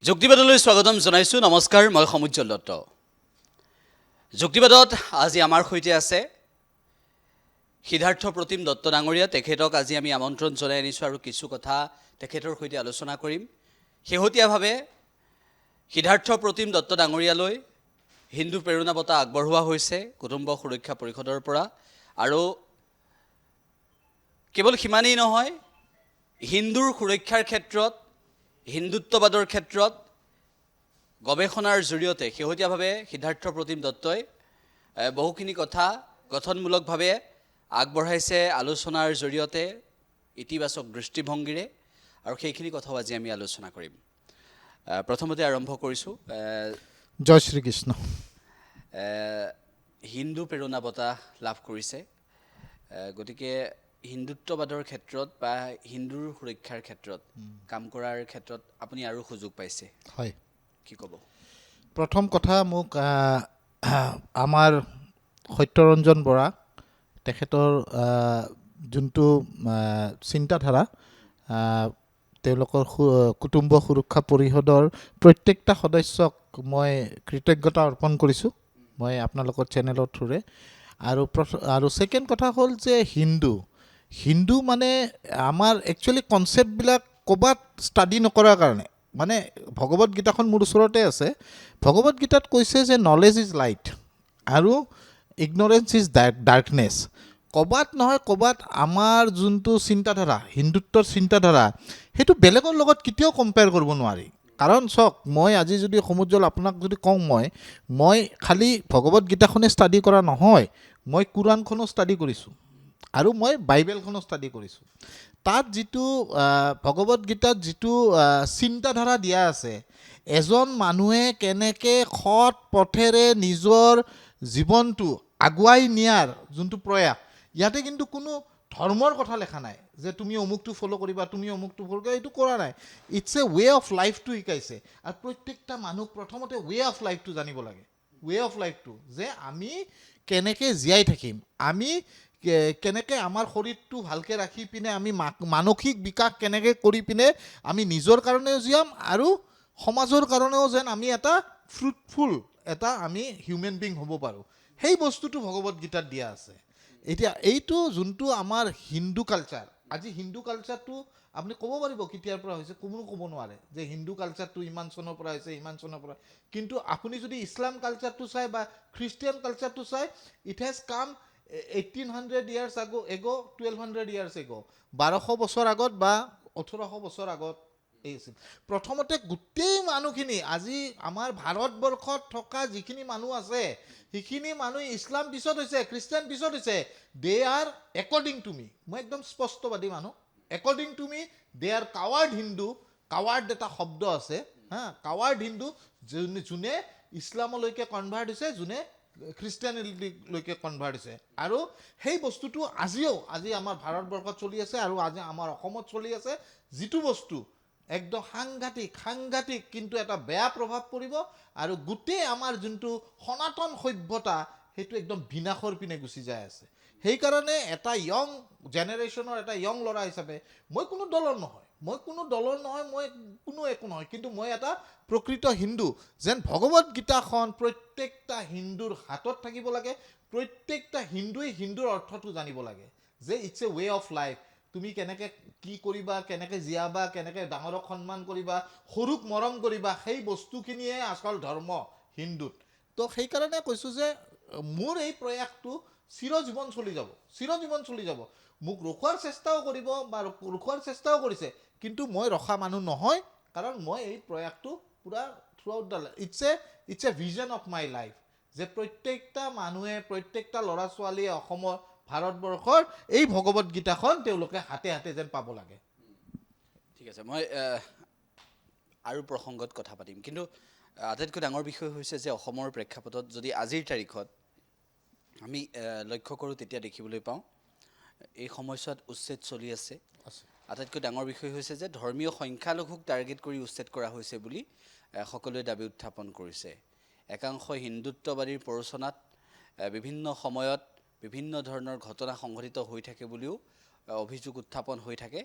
যুক্তিবাদলৈ স্বাগতম জনাইছো। নমস্কাৰ, মই সমুজ্জ্বল দত্ত। যুক্তিবাদত আজি আমাৰ সৈতে আছে সিদ্ধাৰ্থ প্ৰতিম দত্ত ডাঙৰীয়া। তেখেতক আজি আমি আমন্ত্ৰণ জনাই আনিছোঁ আৰু কিছু কথা তেখেতৰ সৈতে আলোচনা কৰিম। শেহতীয়াভাৱে সিদ্ধাৰ্থ প্ৰতিম দত্ত ডাঙৰীয়ালৈ হিন্দু প্ৰেৰণা বঁটা আগবঢ়োৱা হৈছে কুটুম্ব সুৰক্ষা পৰিষদৰ পৰা। আৰু কেৱল সিমানেই নহয়, হিন্দুৰ সুৰক্ষাৰ ক্ষেত্ৰত, হিন্দুত্ববাদৰ ক্ষেত্ৰত গৱেষণাৰ জৰিয়তে শেহতীয়াভাৱে সিদ্ধাৰ্থ প্ৰতিম দত্তই বহুখিনি কথা গঠনমূলকভাৱে আগবঢ়াইছে আলোচনাৰ জৰিয়তে, ইতিবাচক দৃষ্টিভংগীৰে, আৰু সেইখিনি কথাও আজি আমি আলোচনা কৰিম। প্ৰথমতে আৰম্ভ কৰিছোঁ। জয় শ্ৰীকৃষ্ণ। হিন্দু প্ৰেৰণা বঁটা লাভ কৰিছে, গতিকে হিন্দুত্ববাদৰ ক্ষেত্ৰত বা হিন্দুৰ সুৰক্ষাৰ ক্ষেত্ৰত কাম কৰাৰ ক্ষেত্ৰত আপুনি আৰু সুযোগ পাইছে, হয়, কি ক'ব? প্ৰথম কথা, মোক আমাৰ সত্যৰঞ্জন বৰা তেখেতৰ যোনটো চিন্তাধাৰা, তেওঁলোকৰ কুটুম্ব সুৰক্ষা পৰিষদৰ প্ৰত্যেকটা সদস্যক মই কৃতজ্ঞতা অৰ্পণ কৰিছোঁ, মই আপোনালোকৰ চেনেলৰ থ্ৰুৰে। আৰু ছেকেণ্ড কথা হ'ল যে হিন্দু মানে আমাৰ একচুৱেলি কনচেপ্টবিলাক ক'ৰবাত ষ্টাডি নকৰাৰ কাৰণে, মানে ভগৱত গীতাখন মোৰ ওচৰতে আছে। ভগৱত গীতাত কৈছে যে নলেজ ইজ লাইট আৰু ইগনৰেঞ্চ ইজ ডাৰ্কনেছ। ক'ৰবাত নহয় ক'ৰবাত আমাৰ যোনটো চিন্তাধাৰা, হিন্দুত্বৰ চিন্তাধাৰা, সেইটো বেলেগৰ লগত কেতিয়াও কম্পেয়াৰ কৰিব নোৱাৰি। কাৰণ চাওক, মই আজি যদি সমুজ্জ্বল আপোনাক যদি কওঁ, মই খালি ভগৱত গীতাখনে ষ্টাডি কৰা নহয়, মই কোৰাণখনো ষ্টাডি কৰিছোঁ আৰু মই বাইবেলখনো ষ্টাডি কৰিছোঁ। তাত যিটো ভগৱত গীতাত যিটো চিন্তাধাৰা দিয়া আছে, এজন মানুহে কেনেকৈ সৎ পথেৰে নিজৰ জীৱনটো আগুৱাই নিয়াৰ যোনটো প্ৰয়াস, ইয়াতে কিন্তু কোনো ধৰ্মৰ কথা লেখা নাই যে তুমি অমুকটো ফ'ল' কৰিবা, তুমি অমুকটো ফ'ল' কৰিবা, এইটো কৰা নাই। ইটছ এ ৱে অফ লাইফটো শিকাইছে। আৰু প্ৰত্যেকটা মানুহক প্ৰথমতে ৱে অফ লাইফটো জানিব লাগে। ৱে অফ লাইফটো যে আমি কেনেকৈ জীয়াই থাকিম, আমি কেনেকৈ আমাৰ শৰীৰটো ভালকৈ ৰাখি পিনে আমি মানসিক বিকাশ কেনেকৈ কৰি পিনে আমি নিজৰ কাৰণেও জীয়াম আৰু সমাজৰ কাৰণেও যেন আমি এটা ফ্ৰুটফুল এটা আমি হিউমেন বিং হ'ব পাৰোঁ, সেই বস্তুটো ভগৱত গীতাত দিয়া আছে। এতিয়া এইটো যোনটো আমাৰ হিন্দু কালচাৰ, আজি হিন্দু কালচাৰটো আপুনি ক'ব পাৰিব কেতিয়াৰ পৰা হৈছে, কোনো ক'ব নোৱাৰে যে হিন্দু কালচাৰটো ইমান চনৰ পৰা হৈছে, ইমান চনৰ পৰা। কিন্তু আপুনি যদি ইছলাম কালচাৰটো চাই বা খ্ৰীষ্টিয়ান কালচাৰটো চাই, ইট হেজ কাম 1800 years ago, 1200 years ago, 1200 বছৰ আগত বা 1800 বছৰ আগত এই আছিল। প্ৰথমতে গোটেই মানুহখিনি, আজি আমাৰ ভাৰতবৰ্ষত থকা যিখিনি মানুহ আছে, সেইখিনি মানুহ ইছলাম পিছত হৈছে, খ্ৰীষ্টিয়ান পিছত হৈছে। They are according to me, মই একদম স্পষ্টবাদী মানুহ, according to me they are coward Hindu. Coward এটা শব্দ আছে, কাৱাৰ্ড হিন্দু, যোনে ইছলামলৈকে কনভাৰ্ট হৈছে, যোনে খ্ৰীষ্টিয়ানিটিলৈকে কনভাৰ্ট হৈছে। আৰু সেই বস্তুটো আজি আমাৰ ভাৰতবৰ্ষত চলি আছে আৰু আজি আমাৰ অসমত চলি আছে। যিটো বস্তু একদম সাংঘাতিক কিন্তু এটা বেয়া প্ৰভাৱ পৰিব আৰু গোটেই আমাৰ যোনটো সনাতন সভ্যতা, সেইটো একদম বিনাশৰ পিনে গুচি যায় আছে। সেইকাৰণে এটা য়ং জেনেৰেশ্যনৰ এটা য়ং ল'ৰা হিচাপে মই কোনো দলৰ নহয়, মই কোনো একো নহয়, কিন্তু মই এটা প্ৰকৃত হিন্দু। যেন ভগৱত গীতাখন প্ৰত্যেকটা হিন্দুৰ হাতত থাকিব লাগে, প্ৰত্যেকটা হিন্দুৱে হিন্দুৰ অৰ্থটো জানিব লাগে যে it's a way of life. তুমি কেনেকৈ কি কৰিবা, কেনেকৈ জীয়াবা, কেনেকৈ ডাঙৰক সন্মান কৰিবা, সৰুক মৰম কৰিবা, সেই বস্তুখিনিয়ে আচল ধৰ্ম হিন্দুত। তো সেইকাৰণে কৈছোঁ যে মোৰ এই প্ৰয়াসটো চিৰজীৱন চলি যাব। মোক ৰখোৱাৰ চেষ্টাও কৰিব বা ৰখোৱাৰ চেষ্টাও কৰিছে, কিন্তু মই ৰখা মানুহ নহয়, কাৰণ মই এই প্ৰয়াসটো পূৰা throughout the life, it's a vision of my life, যে প্ৰত্যেকটা মানুহে, প্ৰত্যেকটা ল'ৰা ছোৱালীয়ে অসমৰ, ভাৰতবৰ্ষৰ এই ভগৱত গীতাখন তেওঁলোকে হাতে হাতে যেন পাব লাগে। ঠিক আছে, মই আৰু প্ৰসংগত কথা পাতিম, কিন্তু আটাইতকৈ ডাঙৰ বিষয় হৈছে যে অসমৰ প্ৰেক্ষাপটত যদি আজিৰ তাৰিখত আমি লক্ষ্য কৰোঁ, তেতিয়া দেখিবলৈ পাওঁ এই সময়ছোৱাত উচ্ছেদ চলি আছে। আটাইতকৈ ডাঙৰ বিষয় হৈছে যে ধৰ্মীয় সংখ্যালঘুক টাৰ্গেট কৰি উচ্ছেদ কৰা হৈছে বুলি সকলোৱে দাবী উত্থাপন কৰিছে। একাংশ হিন্দুত্ববাদীৰ প্ৰৰোচনাত বিভিন্ন সময়ত বিভিন্ন ধৰণৰ ঘটনা সংঘটিত হৈ থাকে বুলিও অভিযোগ উত্থাপন হৈ থাকে,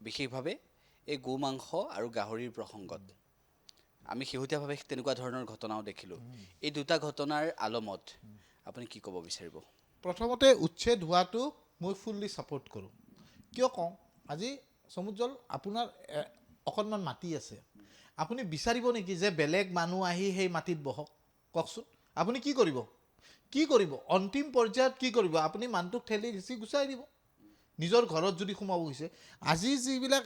বিশেষভাৱে এই গোমাংস আৰু গাহৰিৰ প্ৰসংগত। আমি শেহতীয়াভাৱে তেনেকুৱা ধৰণৰ ঘটনাও দেখিলোঁ এই দুটা ঘটনাৰ আলমত আপুনি কি ক'ব বিচাৰিব প্ৰথমতে উচ্ছেদ হোৱাটো মই ফুল্লি ছাপোৰ্ট কৰোঁ কিয় কওঁ আজি সমুজ্জ্বল আপোনাৰ অকণমান মাটি আছে আপুনি বিচাৰিব নেকি যে বেলেগ মানুহ আহি সেই মাটিত বহক কওকচোন আপুনি কি কৰিব অন্তিম পৰ্যায়ত কি কৰিব আপুনি মানুহটোক ঠেলি ঘিচি গুচাই দিব নিজৰ ঘৰত যদি সোমাব হৈছে আজি যিবিলাক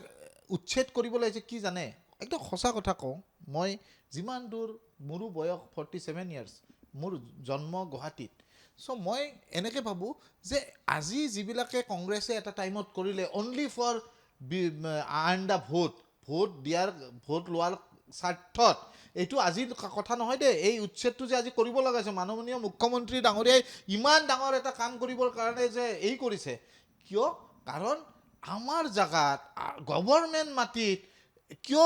উচ্ছেদ কৰিবলৈ আহিছে কি জানে একদম সঁচা কথা কওঁ মই যিমান দূৰ মোৰো বয়স 47 ইয়াৰ্ছ মোৰ জন্ম গুৱাহাটীত চ' মই এনেকৈ ভাবোঁ যে আজি যিবিলাকে কংগ্ৰেছে এটা টাইমত কৰিলে only for earn the vote দিয়াৰ ভোট লোৱাৰ স্বাৰ্থত এইটো আজিৰ কথা নহয় দেই এই উচ্ছেদটো যে আজি কৰিব লগা হৈছে মাননীয় মুখ্যমন্ত্ৰী ডাঙৰীয়াই ইমান ডাঙৰ এটা কাম কৰিবৰ কাৰণে যে এই কৰিছে কিয় কাৰণ আমাৰ জাগাত গভৰ্ণমেণ্ট মাটিত কিয়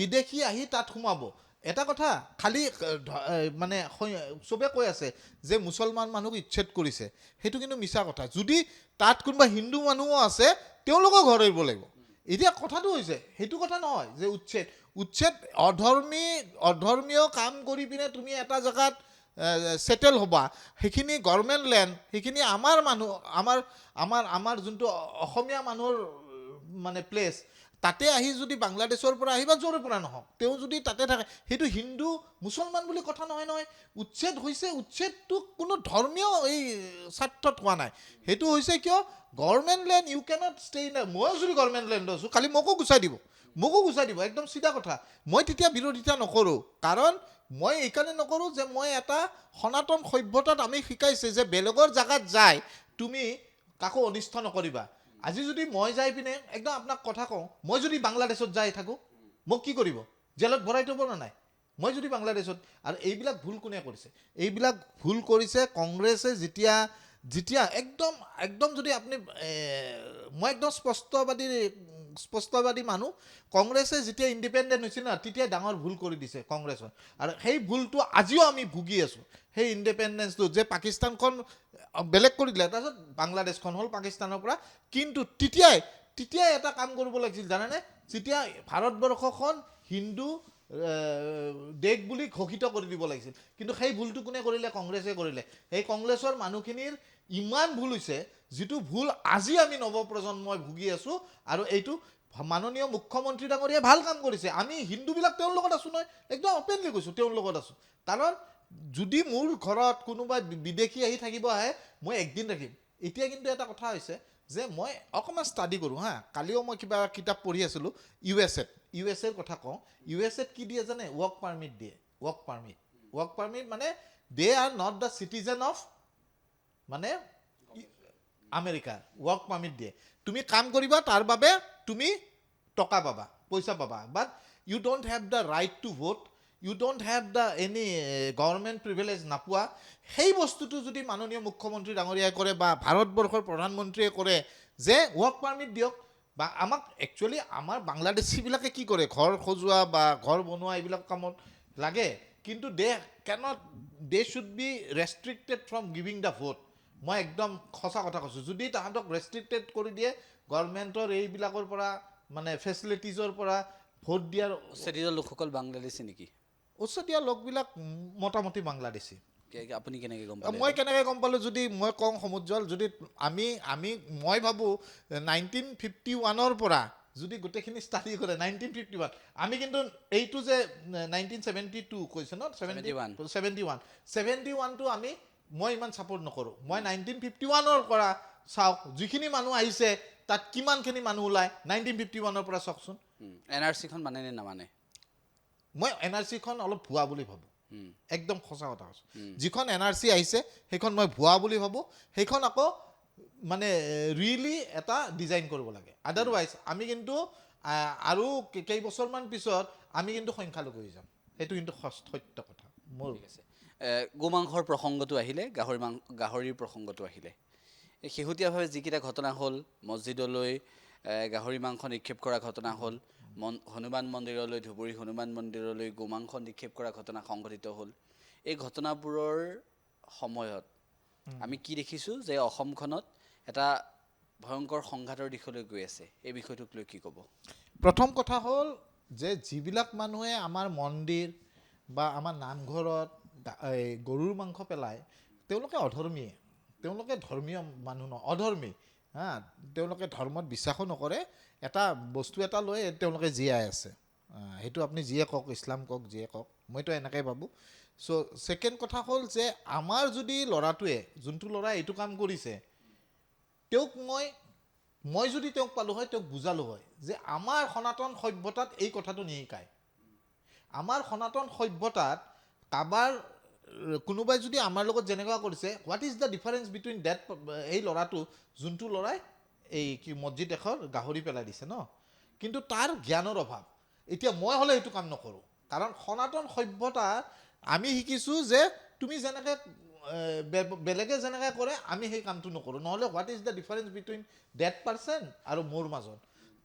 বিদেশী আহি তাত সোমাব এটা কথা খালি মানে চবে কৈ আছে যে মুছলমান মানুহক উচ্ছেদ কৰিছে সেইটো কিন্তু মিছা কথা যদি তাত কোনোবা হিন্দু মানুহো আছে তেওঁলোকক ঘৰ এৰিব লাগিব এতিয়া কথাটো হৈছে সেইটো কথা নহয় যে উচ্ছেদ অধৰ্মীয় কাম কৰি পিনে তুমি এটা জেগাত সেটেল হ'বা সেইখিনি গভৰ্ণমেণ্ট লেণ্ড সেইখিনি আমাৰ মানুহ আমাৰ যোনটো অসমীয়া মানুহৰ মানে প্লেচ তাতে আহি যদি বাংলাদেশৰ পৰা আহিবা য'ৰ পৰা নহওক তেওঁ যদি তাতে থাকে সেইটো হিন্দু মুছলমান বুলি কথা নহয় উচ্ছেদ হৈছে উচ্ছেদটো কোনো ধৰ্মীয় এই স্বাৰ্থত হোৱা নাই সেইটো হৈছে কিয় government land you can't stay in ময়ো যদি গভৰ্ণমেণ্ট লেণ্ড আছোঁ খালি মোকো গুচাই দিব একদম চিধা কথা মই তেতিয়া বিৰোধিতা নকৰোঁ কাৰণ মই এইকাৰণে নকৰোঁ যে মই এটা সনাতন সভ্যতাত আমি শিকাইছে যে বেলেগৰ জেগাত যায় তুমি কাকো অনিষ্ট নকৰিবা আজি যদি মই যাই পিনে একদম আপোনাক কথা কওঁ মই যদি বাংলাদেশত যাই থাকোঁ মোক কি কৰিব জেলত ভৰাই থ'ব নে নাই মই যদি বাংলাদেশত আৰু এইবিলাক ভুল কোনে কৰিছে এইবিলাক ভুল কৰিছে কংগ্ৰেছে যেতিয়া একদম যদি আপুনি মই একদম স্পষ্টবাদী মানুহ কংগ্ৰেছে যেতিয়া ইণ্ডিপেণ্ডেণ্ট হৈছিল না তেতিয়া ডাঙৰ ভুল কৰি দিছে কংগ্ৰেছৰ আৰু সেই ভুলটো আজিও আমি ভুগি আছোঁ সেই ইণ্ডিপেণ্ডেঞ্চটো যে পাকিস্তানখন বেলেগ কৰি দিলে তাৰপিছত বাংলাদেশখন হ'ল পাকিস্তানৰ পৰা কিন্তু তেতিয়াই এটা কাম কৰিব লাগিছিল জানেনে যেতিয়া ভাৰতবৰ্ষখন হিন্দু দেশ বুলি ঘোষিত কৰি দিব লাগিছিল কিন্তু সেই ভুলটো কোনে কৰিলে কংগ্ৰেছে কৰিলে সেই কংগ্ৰেছৰ মানুহখিনিৰ ইমান ভুল হৈছে যিটো ভুল আজি আমি নৱপ্ৰজন্মই ভুগি আছোঁ আৰু এইটো মাননীয় মুখ্যমন্ত্ৰী ডাঙৰীয়াই ভাল কাম কৰিছে আমি হিন্দুবিলাক তেওঁৰ লগত আছোঁ নহয় একদম অপেনলি কৈছোঁ তেওঁৰ লগত আছোঁ কাৰণ যদি মোৰ ঘৰত কোনোবাই বিদেশী আহি থাকিব আহে মই একদিন ৰাখিম এতিয়া কিন্তু এটা কথা হৈছে যে মই অকণমান ষ্টাডি কৰোঁ কালিও মই কিবা কিতাপ পঢ়ি আছিলোঁ ইউ এছ এৰ কথা কওঁ ইউ এছ এত কি দিয়ে জানে ৱৰ্ক পাৰ্মিট দিয়ে ৱৰ্ক পাৰ্মিট মানে they are not the citizen of মানে আমেৰিকা ৱৰ্ক পাৰ্মিট দিয়ে তুমি কাম কৰিবা তাৰ বাবে তুমি টকা পাবা পইচা পাবা but you don't have the right to vote you don't have the any government privilege নাপোৱা সেই বস্তুটো যদি মাননীয় মুখ্যমন্ত্ৰী ডাঙৰীয়াই কৰে বা ভাৰতবৰ্ষৰ প্ৰধানমন্ত্ৰীয়ে কৰে যে ৱৰ্ক পাৰ্মিট দিয়ক বা আমাক একচুৱেলি আমাৰ বাংলাদেশীবিলাকে কি কৰে ঘৰ সজোৱা বা ঘৰ বনোৱা এইবিলাক কামত লাগে কিন্তু they should be restricted from giving the vote মই একদম সঁচা কথা কৈছোঁ যদি তাহাঁতক ৰেষ্ট্ৰিক্টেড কৰি দিয়ে গভৰ্ণমেণ্টৰ এইবিলাকৰ পৰা মানে ফেচিলিটিজৰ পৰা ভোট দিয়াৰ উচ্ছেদিত লোকসকল বাংলাদেশী নেকি উচ্ছেদিত লোকবিলাক মোটামুটি বাংলাদেশী আপুনি কেনেকৈ গম মই কেনেকৈ গম পালোঁ যদি মই কওঁ সমুজ্জ্বল যদি মই ভাবোঁ 1951 পৰা যদি গোটেইখিনি ষ্টাডি কৰে 1951 আমি কিন্তু এইটো যে 1972 কৈছে ন 71টো মই ইমান ছাপোৰ্ট নকৰোঁ মই 1951 পৰা চাওক যিখিনি মানুহ আহিছে তাত কিমানখিনি মানুহ ওলায় 1951 পৰা চাওকচোন NRCখন মানে নে নামানে মই NRCখন অলপ ভুৱা বুলি ভাবোঁ একদম সঁচা কথা কৈছোঁ যিখন NRC আহিছে সেইখন মই ভুৱা বুলি ভাবোঁ সেইখন আকৌ মানে ৰিয়েলি এটা ডিজাইন কৰিব লাগে আদাৰৱাইজ আমি কিন্তু আৰু কেইবছৰমান পিছত আমি কিন্তু সংখ্যালঘু হৈ যাম সেইটো কিন্তু সত্য কথা মোৰ ঠিক আছে গোমাংসৰ প্ৰসংগটো আহিলে গাহৰিৰ প্ৰসংগটো আহিলে শেহতীয়াভাৱে যিকেইটা ঘটনা হ'ল মছজিদলৈ গাহৰি মাংস নিক্ষেপ কৰা ঘটনা হ'ল হনুমান মন্দিৰলৈ ধুবুৰী হনুমান মন্দিৰলৈ গোমাংস নিক্ষেপ কৰা ঘটনা সংঘটিত হ'ল এই ঘটনাবোৰৰ সময়ত আমি কি দেখিছোঁ যে অসমখনত এটা ভয়ংকৰ সংঘাতৰ দিশলৈ গৈ আছে এই বিষয়টোক লৈ কি ক'ব প্ৰথম কথা হ'ল যে যিবিলাক মানুহে আমাৰ মন্দিৰ বা আমাৰ নামঘৰত গৰুৰ মাংস পেলায় তেওঁলোকে অধৰ্মীয়ে, তেওঁলোকে ধৰ্মীয় মানুহ নহয়, অধৰ্মী। তেওঁলোকে ধৰ্মত বিশ্বাসো নকৰে, এটা বস্তু এটা লৈ তেওঁলোকে জীয়াই আছে। সেইটো আপুনি যিয়ে কওক, ইছলাম কওক, যিয়ে কওক, মইতো এনেকৈ ভাবোঁ। চ' ছেকেণ্ড কথা হ'ল যে আমাৰ যদি ল'ৰাটোৱে, যোনটো ল'ৰাই এইটো কাম কৰিছে, তেওঁক মই যদি তেওঁক পালোঁ হয়, তেওঁক বুজালোঁ হয় যে আমাৰ সনাতন সভ্যতাত এই কথাটো নিশিকায়। আমাৰ সনাতন সভ্যতাত কাৰোবাৰ কোনোবাই যদি আমাৰ লগত যেনেকুৱা কৰিছে, what is the difference between that, এই ল'ৰাটো যোনটো ল'ৰাই এই কি মছজিদ এখৰ গাহৰি পেলাই দিছে ন, কিন্তু তাৰ জ্ঞানৰ অভাৱ। এতিয়া মই হ'লে সেইটো কাম নকৰোঁ, কাৰণ সনাতন সভ্যতা আমি শিকিছোঁ যে তুমি যেনেকৈ বেলেগে যেনেকৈ কৰে আমি সেই কামটো নকৰোঁ। নহ'লে what is the difference between that person আৰু মোৰ মাজত।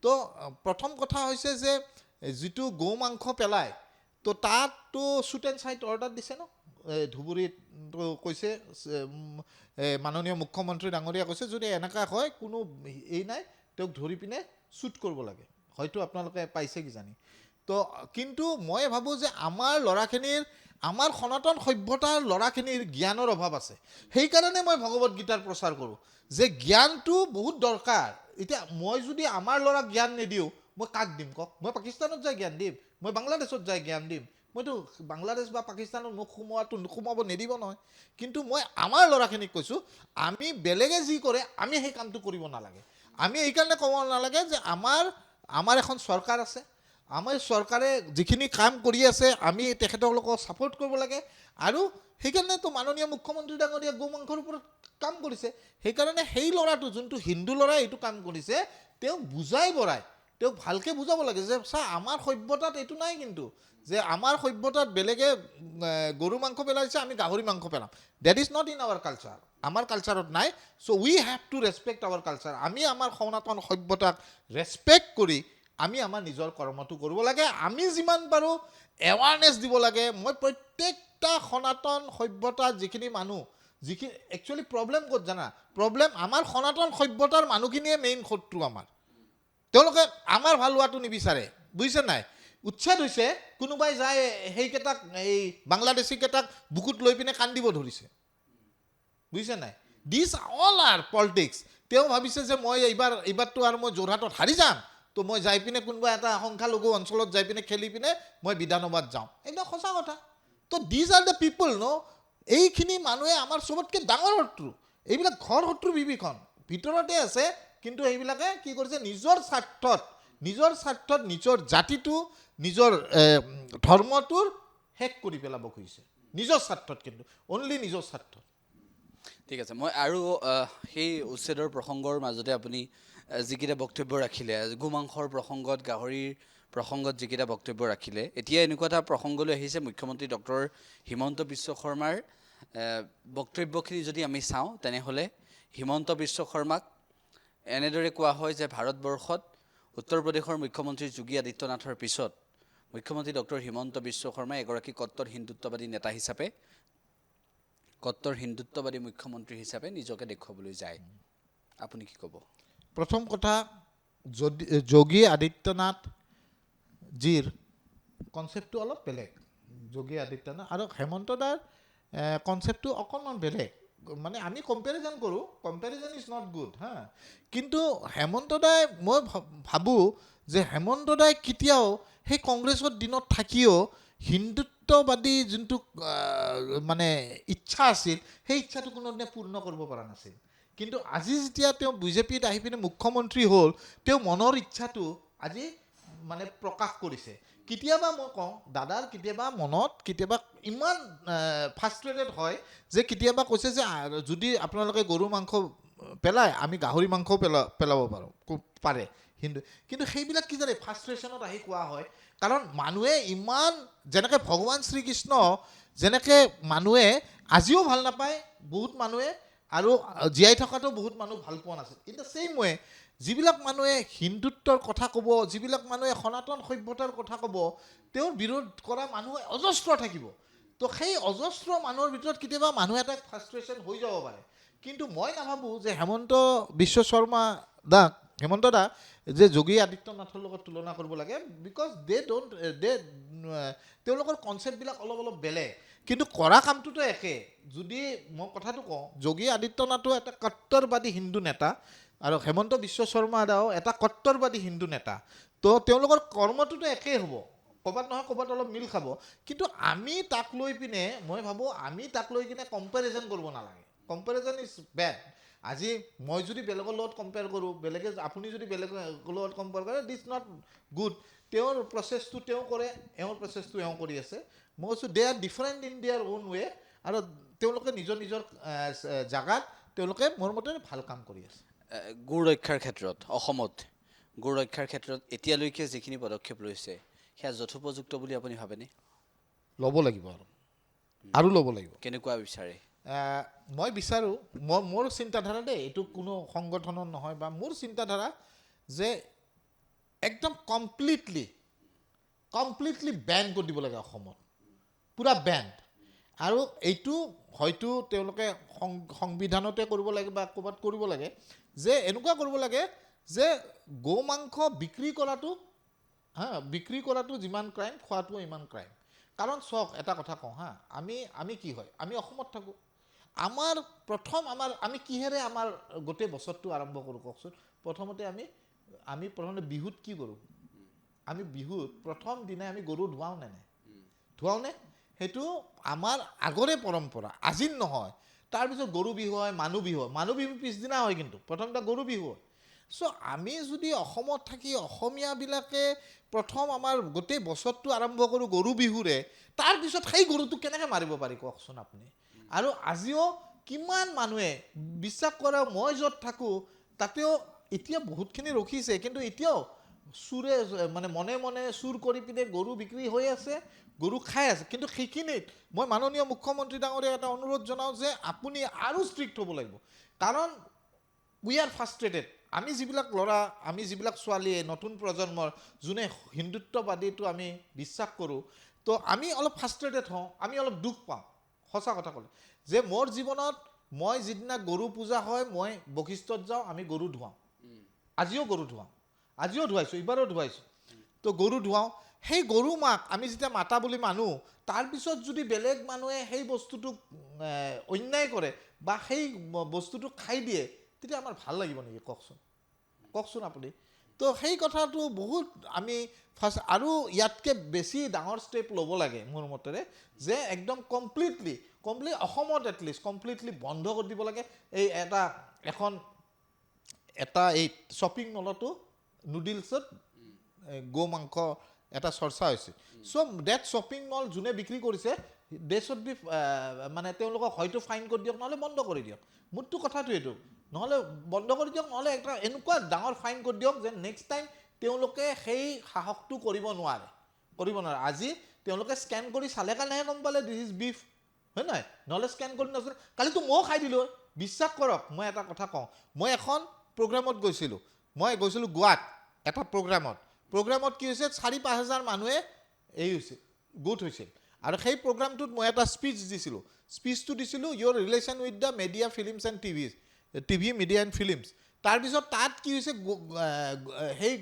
তো প্ৰথম কথা হৈছে যে যিটো গৌ মাংস পেলায়, তো তাততো শ্বুট এণ্ড চাইট অৰ্ডাৰ দিছে ন, ধুবুৰীত কৈছে মাননীয় মুখ্যমন্ত্ৰী ডাঙৰীয়া কৈছে যদি এনেকুৱা হয় কোনো এই নাই, তেওঁক ধৰি পিনে শ্বুট কৰিব লাগে। হয়তো আপোনালোকে পাইছে কিজানি। তো কিন্তু মই ভাবোঁ যে আমাৰ ল'ৰাখিনিৰ, আমাৰ সনাতন সভ্যতাৰ ল'ৰাখিনিৰ জ্ঞানৰ অভাৱ আছে। সেইকাৰণে মই ভগৱত গীতাৰ প্ৰচাৰ কৰোঁ যে জ্ঞানটো বহুত দৰকাৰ। এতিয়া মই যদি আমাৰ ল'ৰাক জ্ঞান নিদিওঁ, মই কাক দিম কওক? মই পাকিস্তানত যাই জ্ঞান দিম, মই বাংলাদেশত যাই জ্ঞান দিম, মইতো বাংলাদেশ বা পাকিস্তানত মোক সোমাব নিদিব নহয়। কিন্তু মই আমাৰ ল'ৰাখিনিক কৈছোঁ, আমি বেলেগে যি কৰে আমি সেই কামটো কৰিব নালাগে। আমি এইকাৰণে ক'ব নালাগে যে আমাৰ এখন চৰকাৰ আছে, আমাৰ চৰকাৰে যিখিনি কাম কৰি আছে আমি তেখেতসকলক ছাপোৰ্ট কৰিব লাগে। আৰু সেইকাৰণেতো মাননীয় মুখ্যমন্ত্ৰী ডাঙৰীয়া গৌ মাংসৰ ওপৰত কাম কৰিছে। সেইকাৰণে সেই ল'ৰাটো, যোনটো হিন্দু ল'ৰাই এইটো কাম কৰিছে, তেওঁক বুজাই বঢ়াই তেওঁক ভালকৈ বুজাব লাগে যে চা, আমাৰ সভ্যতাত এইটো নাই, কিন্তু যে আমাৰ সভ্যতাত বেলেগে গৰু মাংস পেলাইছে আমি গাহৰি মাংস পেলাম, that is not in our culture. আমাৰ কালচাৰত নাই। So' we have to respect our culture. আমি আমাৰ সনাতন সভ্যতাক ৰেচপেক্ট কৰি আমি আমাৰ নিজৰ কৰ্মটো কৰিব লাগে। আমি যিমান পাৰোঁ এৱাৰনেছ দিব লাগে। মই প্ৰত্যেকটা সনাতন সভ্যতাৰ যিখিনি মানুহ, যিখিনি একচুৱেলি প্ৰব্লেম ক'ত জানা? প্ৰব্লেম আমাৰ সনাতন সভ্যতাৰ মানুহখিনিয়ে মেইন শত্ৰু আমাৰ। তেওঁলোকে আমাৰ ভাল হোৱাটো নিবিচাৰে, বুজিছে নাই? উচ্ছেদ হৈছে, কোনোবাই যায় সেইকেইটাক, এই বাংলাদেশীকেইটাক বুকুত লৈ পিনে কান্দিব ধৰিছে, বুজিছে নাই? দিছ অল আৰ পলিটিক্স। তেওঁ ভাবিছে যে মই এইবাৰতো আৰু মই যোৰহাটত হাৰি যাম, তো মই যাই পিনে কোনোবা এটা সংখ্যালঘু অঞ্চলত যাই পিনে খেলি পিনে মই বিধানসভাত যাওঁ। একদম সঁচা কথা। তো দিজ আৰ দ্য পিপল ন, এইখিনি মানুহে আমাৰ চবতকৈ ডাঙৰ শত্ৰু। এইবিলাক ঘৰ শত্ৰু বিভীষণ ভিতৰতে আছে, কিন্তু এইবিলাকে কি কৰিছে? নিজৰ স্বাৰ্থত নিজৰ জাতিটো, নিজৰ ধৰ্মটোৰ শেষ কৰি পেলাব খুজিছে, নিজৰ স্বাৰ্থত, কিন্তু অনলি নিজৰ স্বাৰ্থত। ঠিক আছে, মই আৰু সেই উচ্ছেদৰ প্ৰসংগৰ মাজতে আপুনি যিকেইটা বক্তব্য ৰাখিলে, গোমাংসৰ প্ৰসংগত, গাহৰিৰ প্ৰসংগত যিকেইটা বক্তব্য ৰাখিলে, এতিয়া এনেকুৱা এটা প্ৰসংগলৈ আহিছে, মুখ্যমন্ত্ৰী ডক্টৰ হিমন্ত বিশ্ব শৰ্মাৰ বক্তব্যখিনি যদি আমি চাওঁ, তেনেহ'লে হিমন্ত বিশ্ব শৰ্মাক এনেদৰে কোৱা হয় যে ভাৰতবৰ্ষত উত্তৰ প্ৰদেশৰ মুখ্যমন্ত্ৰী যোগী আদিত্যনাথৰ পিছত মুখ্যমন্ত্ৰী ডক্টৰ হিমন্ত বিশ্ব শৰ্মাই এগৰাকী কট্টৰ হিন্দুত্ববাদী নেতা হিচাপে, কট্টৰ হিন্দুত্ববাদী মুখ্যমন্ত্ৰী হিচাপে নিজকে দেখুৱাবলৈ যায়। আপুনি কি ক'ব? প্ৰথম কথা, যোগী আদিত্যনাথ জীৰ কনচেপ্টটো অলপ বেলেগ। যোগী আদিত্যনাথ আৰু হেমন্ত দাৰ কনচেপ্টটো অকণমান বেলেগ। মানে আমি কম্পেৰিজন কৰোঁ, কম্পেৰিজন ইজ নট গুড। কিন্তু হেমন্ত দাই, মই ভাবোঁ যে হেমন্ত দাই কেতিয়াও সেই কংগ্ৰেছৰ দিনত থাকিও হিন্দুত্ববাদী যোনটো মানে ইচ্ছা আছিল, সেই ইচ্ছাটো কোনোদিনে পূৰ্ণ কৰিব পৰা নাছিল। কিন্তু আজি যেতিয়া তেওঁ বিজেপিত আহি পিনে মুখ্যমন্ত্ৰী হ'ল, তেওঁ মনৰ ইচ্ছাটো আজি মানে প্ৰকাশ কৰিছে। কেতিয়াবা মই কওঁ, দাদাৰ কেতিয়াবা মনত কেতিয়াবা ইমান ফ্ৰাষ্ট্ৰেটেড হয় যে কেতিয়াবা কৈছে যে যদি আপোনালোকে গৰু মাংস পেলায়, আমি গাহৰি মাংসও পেলাব পাৰে। কিন্তু সেইবিলাক কি জানে, ফ্ৰাষ্ট্ৰেশ্যনত আহি কোৱা হয়। কাৰণ মানুহে ইমান, যেনেকৈ ভগৱান শ্ৰীকৃষ্ণ, যেনেকৈ মানুহে আজিও ভাল নাপায় বহুত মানুহে, আৰু জীয়াই থকাটো বহুত মানুহ ভাল পোৱা নাছিল। ইন দ্য ছেইম ৱে, যিবিলাক মানুহে হিন্দুত্বৰ কথা ক'ব, যিবিলাক মানুহে সনাতন সভ্যতাৰ কথা ক'ব, তেওঁৰ বিৰোধ কৰা মানুহ অজস্ৰ থাকিব। তো সেই অজস্ৰ মানুহৰ ভিতৰত কেতিয়াবা মানুহ এটা ফ্ৰাষ্ট্ৰেশ্যন হৈ যাব পাৰে। কিন্তু মই নাভাবোঁ যে হেমন্ত বিশ্ব শৰ্মা দাক হেমন্ত দা যে যোগী আদিত্যনাথৰ লগত তুলনা কৰিব লাগে বিকজ তেওঁলোকৰ কনচেপ্টবিলাক অলপ অলপ বেলেগ কিন্তু কৰা কামটোতো একে যদি মই কথাটো কওঁ যোগী আদিত্যনাথো এটা কট্টৰবাদী হিন্দু নেতা আৰু হেমন্ত বিশ্ব শৰ্মা দাও এটা কট্টৰবাদী হিন্দু নেতা তো তেওঁলোকৰ কৰ্মটোতো একেই হ'ব ক'ৰবাত নহয় ক'ৰবাত অলপ মিল খাব কিন্তু আমি তাক লৈ পিনে মই ভাবোঁ আমি তাক লৈ কিনে কম্পেৰিজন কৰিব নালাগে কম্পেৰিজন ইজ বেড আজি মই যদি বেলেগৰ লগত কম্পেয়াৰ কৰোঁ বেলেগে আপুনি যদি বেলেগৰ লগত কম্পেয়াৰ কৰে দিছ নট গুড তেওঁৰ প্ৰচেছটো তেওঁ কৰে এওঁৰ প্ৰচেছটো এওঁ কৰি আছে মই কৈছোঁ they are different in their own way আৰু তেওঁলোকে নিজৰ নিজৰ জাগাত তেওঁলোকে মোৰ মতে ভাল কাম কৰি আছে গো ৰক্ষাৰ ক্ষেত্ৰত অসমত গো ৰক্ষাৰ ক্ষেত্ৰত এতিয়ালৈকে যিখিনি পদক্ষেপ লৈছে সেয়া যথোপযুক্ত বুলি আপুনি ভাবেনে ল'ব লাগিব আৰু ল'ব লাগিব কেনেকুৱা বিচাৰে মই বিচাৰোঁ মোৰ চিন্তাধাৰা দেই এইটো কোনো সংগঠনৰ নহয় বা মোৰ চিন্তাধাৰা যে একদম কমপ্লিটলি বেন কৰি দিব লাগে অসমত পূৰা বেণ্ড আৰু এইটো হয়তো তেওঁলোকে সংবিধানতে কৰিব লাগে বা ক'ৰবাত কৰিব লাগে যে এনেকুৱা কৰিব লাগে যে গো মাংস বিক্ৰী কৰাটো যিমান ক্ৰাইম খোৱাটো ইমান ক্ৰাইম কাৰণ চাওক এটা কথা কওঁ আমি কি হয় আমি অসমত থাকোঁ আমি কিহেৰে আমাৰ গোটেই বছৰটো আৰম্ভ কৰোঁ কওকচোন প্ৰথমতে আমি প্ৰথমতে বিহুত কি কৰোঁ আমি বিহুত প্ৰথম দিনাই আমি গৰু ধুৱাওঁনে সেইটো আমাৰ আগৰে পৰম্পৰা আজিৰ নহয় তাৰপিছত গৰু বিহু হয় মানুহ বিহু পিছদিনা হয় কিন্তু প্ৰথমতে গৰু বিহু হয় চ' আমি যদি অসমত থাকি অসমীয়াবিলাকে প্ৰথম আমাৰ গোটেই বছৰটো আৰম্ভ কৰোঁ গৰু বিহুৰে তাৰপিছত সেই গৰুটো কেনেকৈ মাৰিব পাৰি কওকচোন আপুনি আৰু আজিও কিমান মানুহে বিশ্বাস কৰে মই য'ত থাকোঁ তাতেও এতিয়া বহুতখিনি ৰখিছে কিন্তু এতিয়াও চুৰে মানে মনে চুৰ কৰি পিনে গৰু বিক্ৰী হৈ আছে গৰু খাই আছে কিন্তু সেইখিনিত মই মাননীয় মুখ্যমন্ত্ৰী ডাঙৰীয়া এটা অনুৰোধ জনাওঁ যে আপুনি আৰু ষ্ট্ৰিক্ট হ'ব লাগিব কাৰণ উই আৰ ফ্ৰাষ্ট্ৰেটেড আমি যিবিলাক ল'ৰা আমি যিবিলাক ছোৱালীয়ে নতুন প্ৰজন্মৰ যোনে হিন্দুত্ববাদীটো আমি বিশ্বাস কৰোঁ তো আমি অলপ ফ্ৰাষ্ট্ৰেটেড হওঁ আমি অলপ দুখ পাওঁ সঁচা কথা ক'লে যে মোৰ জীৱনত মই যিদিনা গৰু পূজা হয় মই বশিষ্ঠত যাওঁ আমি গৰু ধুৱাওঁ আজিও ধুৱাইছোঁ এইবাৰো ধুৱাইছোঁ তো গৰু ধুৱাওঁ সেই গৰু মাক আমি যেতিয়া মাতা বুলি মানো তাৰপিছত যদি বেলেগ মানুহে সেই বস্তুটোক অন্যায় কৰে বা সেই বস্তুটো খাই দিয়ে তেতিয়া আমাৰ ভাল লাগিব নেকি কওকচোন আপুনি তো সেই কথাটো বহুত আমি ফাৰ্ষ্ট আৰু ইয়াতকৈ বেছি ডাঙৰ ষ্টেপ ল'ব লাগে মোৰ মতেৰে যে একদম কমপ্লিটলি অসমত এটলিষ্ট কমপ্লিটলি বন্ধ কৰি দিব লাগে এই এটা এই শ্বপিং মলতো নুডলছত গো মাংস এটা চৰ্চা হৈছে চ' ডেট শ্বপিং মল যোনে বিক্ৰী কৰিছে দে শ্বুড বি মানে তেওঁলোকক হয়তো ফাইন কৰি দিয়ক নহ'লে বন্ধ কৰি দিয়ক মোৰতো কথাটো এইটো নহ'লে বন্ধ কৰি দিয়ক নহ'লে একটা এনেকুৱা ডাঙৰ ফাইন কৰি দিয়ক যে নেক্সট টাইম তেওঁলোকে সেই সাহসটো কৰিব নোৱাৰে আজি তেওঁলোকে স্কেন কৰি চালে কাৰণেহে গম পালে দিছ ইজ বিফ হয় নহয় নহ'লে স্কেন কৰি নাছিলে কালিতো ময়ো খাই দিলোঁ বিশ্বাস কৰক মই এটা কথা কওঁ মই এখন প্ৰগ্ৰামত গৈছিলোঁ গোৱাত এটা প্ৰগ্ৰামত কি হৈছে 4-5 হাজাৰ মানুহে গোট হৈছিল আৰু সেই প্ৰগ্ৰামটোত মই এটা স্পীচটো দিছিলোঁ your relation with the media films and TV media and films তাৰপিছত তাত কি হৈছে সেই